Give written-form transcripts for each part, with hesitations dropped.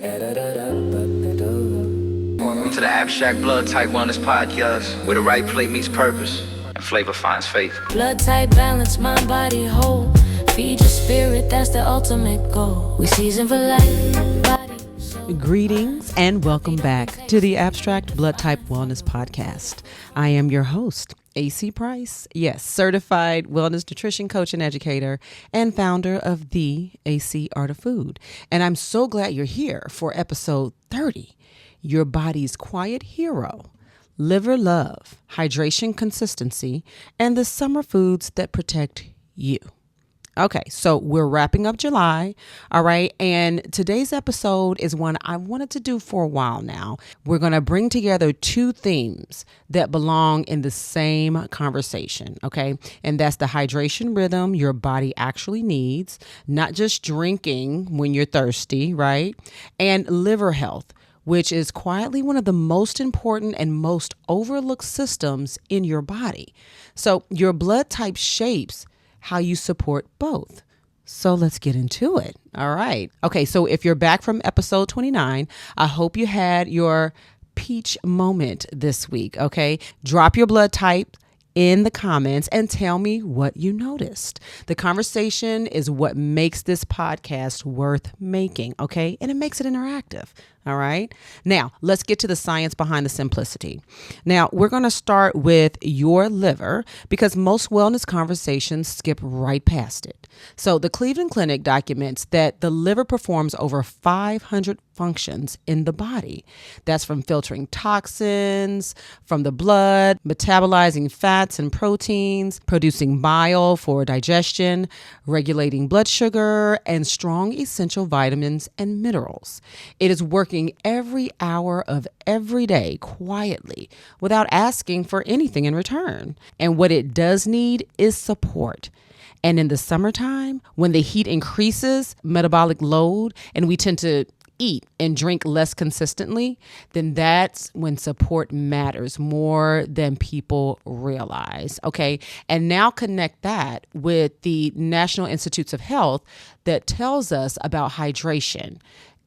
Welcome to the Abstract Blood Type Wellness Podcast, where the right play meets purpose and flavor finds faith. Blood type balance, mind, body, whole. Feed your spirit, that's the ultimate goal. We season for life, body, soul. Greetings and welcome back to the Abstract Blood Type Wellness Podcast. I am your host, AC Price. Yes, certified wellness nutrition coach and educator and founder of the AC Art of Food. And I'm so glad you're here for episode 30, Your Body's Quiet Hero, Liver Love, Hydration Consistency, and the Summer Foods That Protect You. Okay, so we're wrapping up July, all right, and today's episode is one I wanted to do for a while now. We're going to bring together two themes that belong in the same conversation, okay, and that's the hydration rhythm your body actually needs, not just drinking when you're thirsty, right, and liver health, which is quietly one of the most important and most overlooked systems in your body. So your blood type shapes how you support both. So let's get into it. All right. Okay. So if you're back from episode 29, I hope you had your peach moment this week. Okay. Drop your blood type in the comments and tell me what you noticed. The conversation is what makes this podcast worth making. Okay. And it makes it interactive. All right. Now let's get to the science behind the simplicity. Now we're going to start with your liver because most wellness conversations skip right past it. So the Cleveland Clinic documents that the liver performs over 500 functions in the body. That's from filtering toxins from the blood, metabolizing fats and proteins, producing bile for digestion, regulating blood sugar, and strong essential vitamins and minerals. It is working every hour of every day quietly without asking for anything in return. And what it does need is support. And in the summertime, when the heat increases metabolic load and we tend to eat and drink less consistently, then that's when support matters more than people realize. Okay. And now connect that with the National Institutes of Health that tells us about hydration.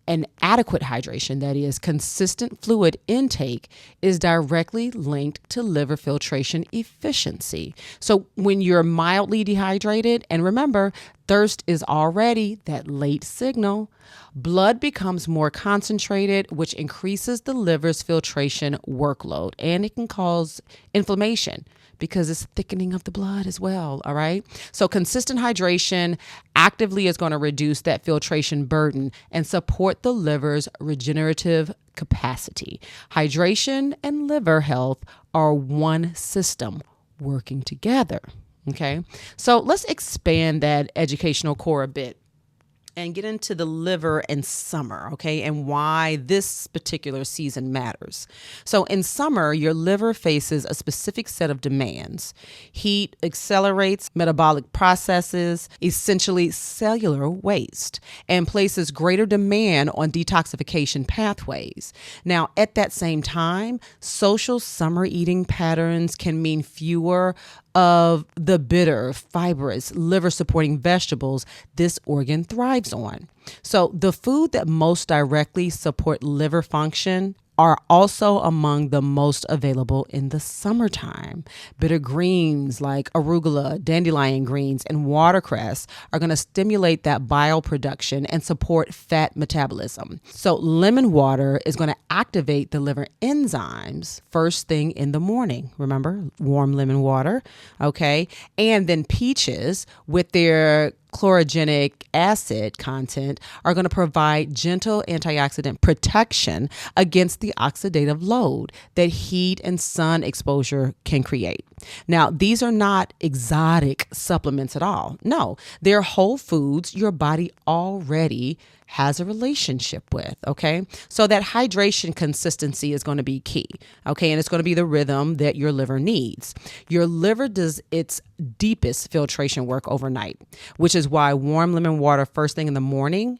And adequate hydration, that is, consistent fluid intake, is directly linked to liver filtration efficiency. So when you're mildly dehydrated, and remember, thirst is already that late signal, blood becomes more concentrated, which increases the liver's filtration workload, and it can cause inflammation because it's thickening of the blood as well, all right? So consistent hydration actively is going to reduce that filtration burden and support the liver's regenerative capacity. Hydration and liver health are one system working together, okay? So let's expand that educational core a bit and get into the liver and summer, okay, and why this particular season matters. So in summer, your liver faces a specific set of demands. Heat accelerates metabolic processes, essentially cellular waste, and places greater demand on detoxification pathways. Now, at that same time, social summer eating patterns can mean fewer of the bitter, fibrous, liver-supporting vegetables this organ thrives on. So the food that most directly support liver function are also among the most available in the summertime. Bitter greens like arugula, dandelion greens, and watercress are going to stimulate that bile production and support fat metabolism. So lemon water is going to activate the liver enzymes first thing in the morning. Remember, warm lemon water, okay? And then peaches with their chlorogenic acid content are going to provide gentle antioxidant protection against the oxidative load that heat and sun exposure can create. Now, these are not exotic supplements at all. No, they're whole foods your body already has a relationship with, okay? So that hydration consistency is going to be key, okay? And it's going to be the rhythm that your liver needs. Your liver does its deepest filtration work overnight, which is why warm lemon water first thing in the morning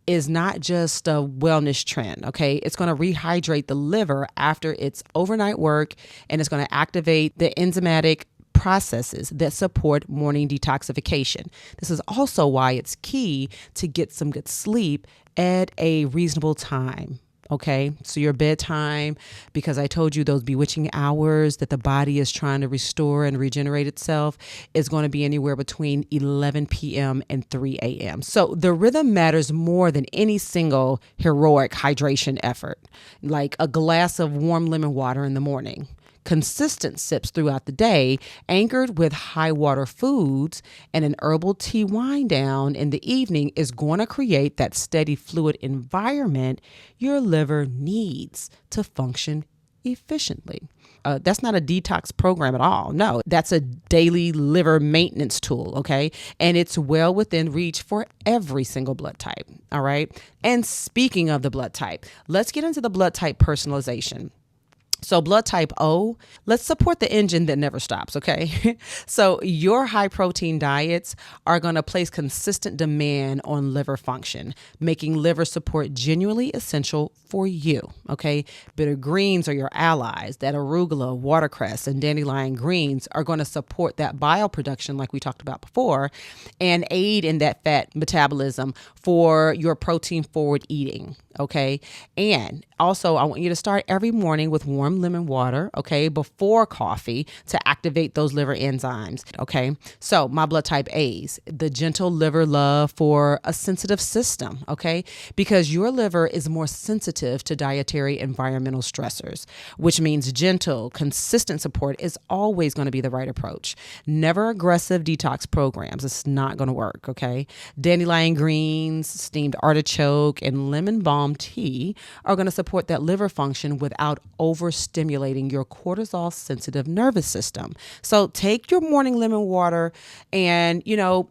is not just a wellness trend, okay? It's going to rehydrate the liver after its overnight work, and it's going to activate the enzymatic processes that support morning detoxification. This is also why it's key to get some good sleep at a reasonable time. Okay, so your bedtime, because I told you those bewitching hours that the body is trying to restore and regenerate itself, is going to be anywhere between 11 p.m. and 3 a.m. So the rhythm matters more than any single heroic hydration effort, like a glass of warm lemon water in the morning. Consistent sips throughout the day, anchored with high water foods and an herbal tea wind down in the evening, is going to create that steady fluid environment your liver needs to function efficiently. That's not a detox program at all. No, that's a daily liver maintenance tool, okay? And it's well within reach for every single blood type, all right? And speaking of the blood type, let's get into the blood type personalization. So blood type O, let's support the engine that never stops, okay? So your high protein diets are going to place consistent demand on liver function, making liver support genuinely essential for you, okay? Bitter greens are your allies. That arugula, watercress, and dandelion greens are going to support that bile production like we talked about before and aid in that fat metabolism for your protein forward eating, okay? And also, I want you to start every morning with warm lemon water, okay, before coffee to activate those liver enzymes, okay? So my blood type A's, the gentle liver love for a sensitive system, okay? Because your liver is more sensitive to dietary environmental stressors, which means gentle, consistent support is always going to be the right approach. Never aggressive detox programs. It's not going to work, okay? Dandelion greens, steamed artichoke, and lemon balm tea are going to support that liver function without overstimulating your cortisol sensitive nervous system. So take your morning lemon water and,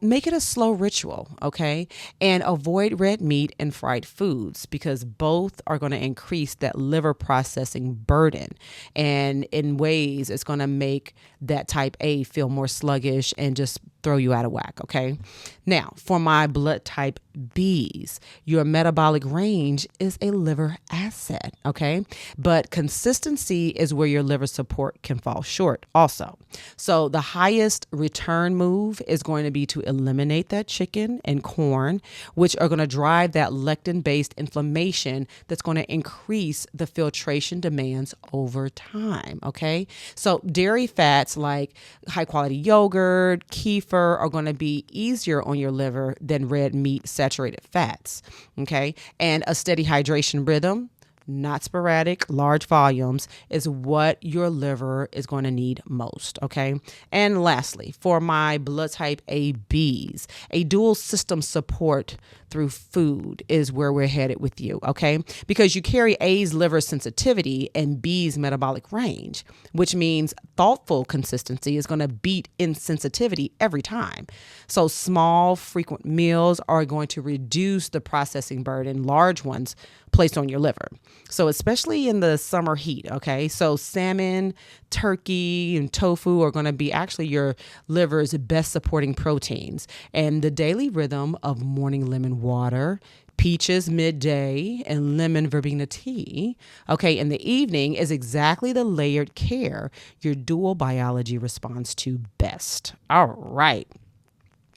make it a slow ritual, okay? And avoid red meat and fried foods because both are going to increase that liver processing burden. And in ways, it's going to make that type A feel more sluggish and just throw you out of whack, okay? Now, for my blood type B's, your metabolic range is a liver asset, okay? But consistency is where your liver support can fall short also. So the highest return move is going to be to eliminate that chicken and corn, which are going to drive that lectin-based inflammation that's going to increase the filtration demands over time, okay? So dairy fats like high-quality yogurt, kefir are going to be easier on your liver than red meat saturated fats, okay? And a steady hydration rhythm, not sporadic, large volumes, is what your liver is going to need most, okay? And lastly, for my blood type ABs, a dual system support through food is where we're headed with you, okay? Because you carry A's liver sensitivity and B's metabolic range, which means thoughtful consistency is going to beat insensitivity every time. So small, frequent meals are going to reduce the processing burden large ones placed on your liver. So especially in the summer heat, okay? So salmon, turkey, and tofu are going to be actually your liver's best supporting proteins. And the daily rhythm of morning lemon water, peaches midday, and lemon verbena tea, okay, in the evening is exactly the layered care your dual biology responds to best. All right.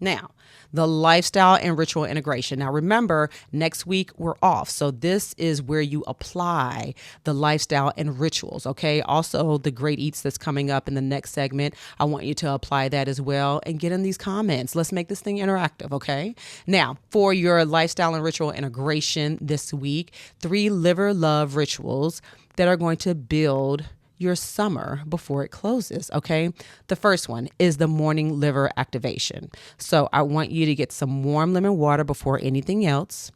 Now, the lifestyle and ritual integration. Now, remember, next week we're off. So this is where you apply the lifestyle and rituals, okay? Also, the great eats that's coming up in the next segment. I want you to apply that as well and get in these comments. Let's make this thing interactive, okay? Now, for your lifestyle and ritual integration this week, 3 liver love rituals that are going to build your summer before it closes, okay? The first one is the morning liver activation. So I want you to get some warm lemon water before anything else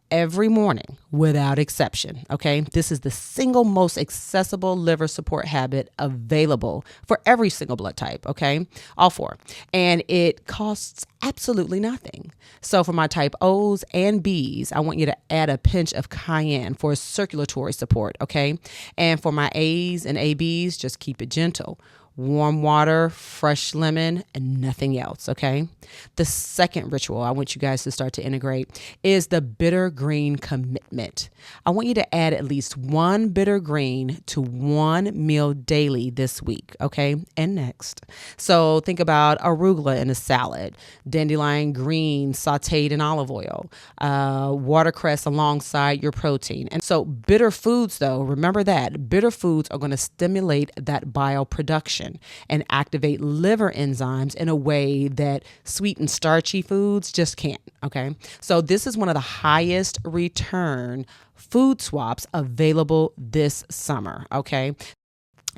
every morning without exception, okay? This is the single most accessible liver support habit available for every single blood type, okay? All 4. And it costs absolutely nothing. So for my type O's and B's, I want you to add a pinch of cayenne for circulatory support, okay? And for my A's and ABs, just keep it gentle. warm water, fresh lemon, and nothing else, okay? The second ritual I want you guys to start to integrate is the bitter green commitment. I want you to add at least one bitter green to one meal daily this week, okay? And next. So think about arugula in a salad, dandelion green sauteed in olive oil, watercress alongside your protein. And so bitter foods, though, remember that bitter foods are going to stimulate that bile production and activate liver enzymes in a way that sweet and starchy foods just can't, okay? So this is one of the highest return food swaps available this summer, okay?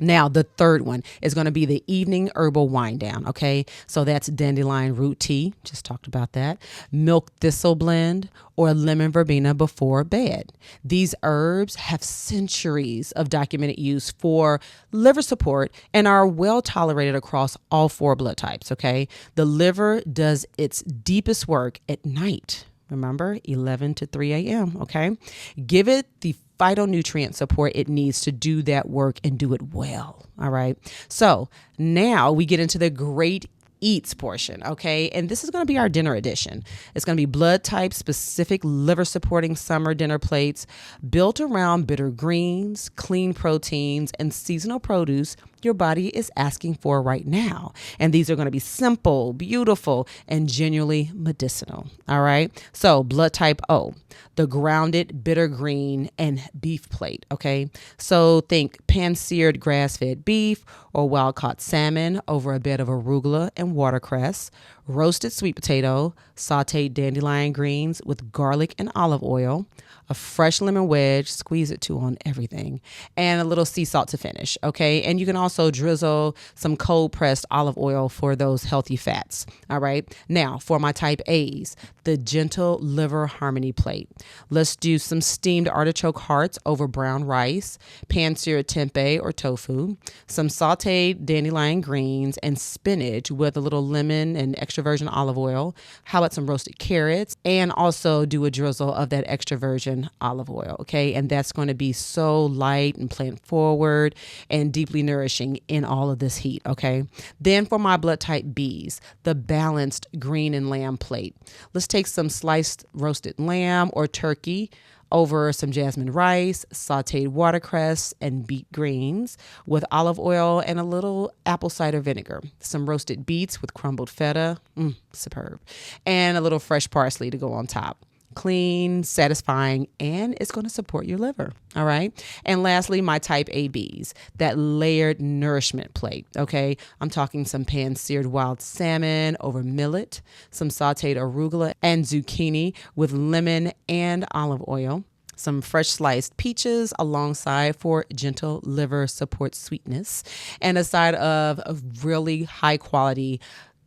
Now, the third one is going to be the evening herbal wind down, okay? So that's dandelion root tea, just talked about that, milk thistle blend, or lemon verbena before bed. These herbs have centuries of documented use for liver support and are well tolerated across all 4 blood types, okay? The liver does its deepest work at night. Remember, 11 to 3 a.m., okay? Give it the phytonutrient support it needs to do that work and do it well, all right? So now we get into the great eats portion, okay? And this is going to be our dinner edition. It's going to be blood type specific liver supporting summer dinner plates built around bitter greens, clean proteins, and seasonal produce your body is asking for right now. And these are going to be simple, beautiful, and genuinely medicinal. All right. So blood type O, the grounded bitter green and beef plate. Okay. So think pan-seared grass-fed beef or wild-caught salmon over a bed of arugula and watercress, roasted sweet potato, sauteed dandelion greens with garlic and olive oil, a fresh lemon wedge, squeeze it too on everything, and a little sea salt to finish, okay? And you can also drizzle some cold pressed olive oil for those healthy fats, all right? Now, for my type A's, the gentle liver harmony plate. Let's do some steamed artichoke hearts over brown rice, pan-seared tempeh or tofu, some sauteed dandelion greens, and spinach with a little lemon and extra virgin olive oil. How about some roasted carrots? And also do a drizzle of that extra virgin olive oil, okay? And that's going to be so light and plant forward and deeply nourishing in all of this heat, okay? Then for my blood type B's, the balanced green and lamb plate. Let's take some sliced roasted lamb or turkey over some jasmine rice, sauteed watercress, and beet greens with olive oil and a little apple cider vinegar, some roasted beets with crumbled feta, superb, and a little fresh parsley to go on top. Clean, satisfying, and it's going to support your liver. All right. And lastly, my type ABs, that layered nourishment plate. Okay. I'm talking some pan-seared wild salmon over millet, some sauteed arugula and zucchini with lemon and olive oil, some fresh sliced peaches alongside for gentle liver support sweetness, and a side of a really high quality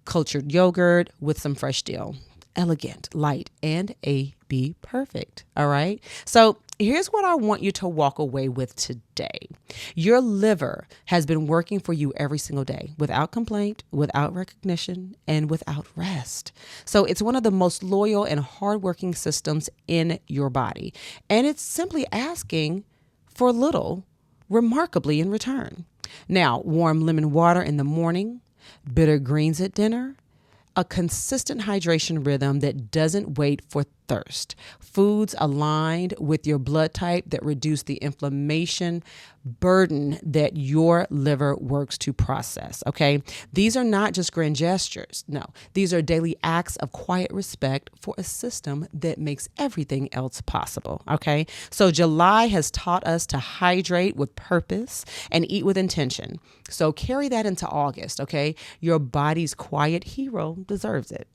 cultured yogurt with some fresh dill. Elegant, light, and A-B perfect. All right. So here's what I want you to walk away with today. Your liver has been working for you every single day without complaint, without recognition, and without rest. So it's one of the most loyal and hardworking systems in your body. And it's simply asking for little, remarkably in return. Now, warm lemon water in the morning, bitter greens at dinner, a consistent hydration rhythm that doesn't wait for thirst. Foods aligned with your blood type that reduce the inflammation burden that your liver works to process, okay? These are not just grand gestures. No, these are daily acts of quiet respect for a system that makes everything else possible, okay? So July has taught us to hydrate with purpose and eat with intention. So carry that into August, okay? Your body's quiet hero deserves it.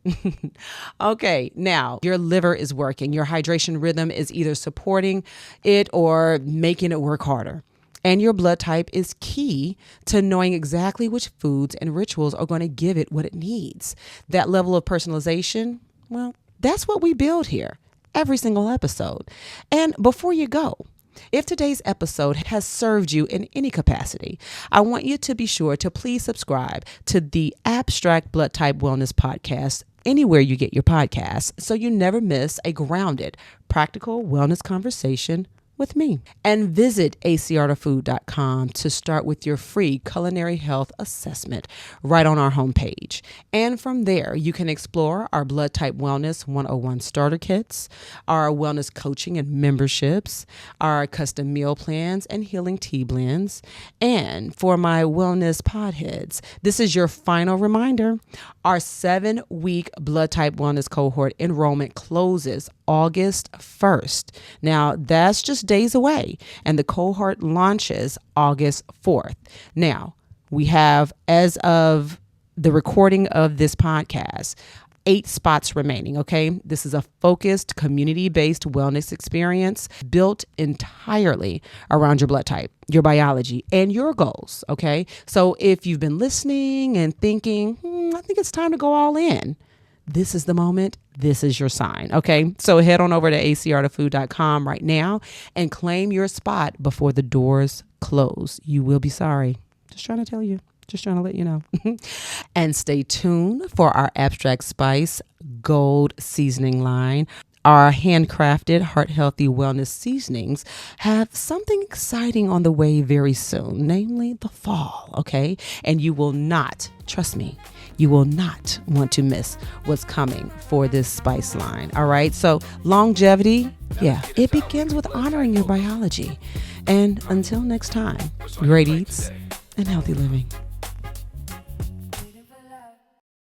Okay, now your liver is working. Your hydration rhythm is either supporting it or making it work harder. And your blood type is key to knowing exactly which foods and rituals are going to give it what it needs. That level of personalization, well, that's what we build here every single episode. And before you go, if today's episode has served you in any capacity, I want you to be sure to please subscribe to the Abstract Blood Type Wellness Podcast anywhere you get your podcasts so you never miss a grounded, practical wellness conversation with me. And visit acrtofood.com to start with your free culinary health assessment right on our homepage. And from there, you can explore our Blood Type Wellness 101 starter kits, our wellness coaching and memberships, our custom meal plans and healing tea blends. And for my wellness podheads, this is your final reminder. Our 7-week Blood Type Wellness cohort enrollment closes August 1st. Now, that's just days away, and the cohort launches August 4th. Now, we have, as of the recording of this podcast, 8 spots remaining, okay? This is a focused, community-based wellness experience built entirely around your blood type, your biology, and your goals, okay? So if you've been listening and thinking, I think it's time to go all in, this is the moment. This is your sign, okay? So head on over to acrtofood.com right now and claim your spot before the doors close. You will be sorry. Just trying to tell you. Just trying to let you know. And stay tuned for our Abstract Spice Gold Seasoning line. Our handcrafted, heart-healthy wellness seasonings have something exciting on the way very soon, namely the fall, okay? And you will not, trust me, you will not want to miss what's coming for this spice line, all right? So longevity, it begins with honoring your biology. And until next time, great eats and healthy living.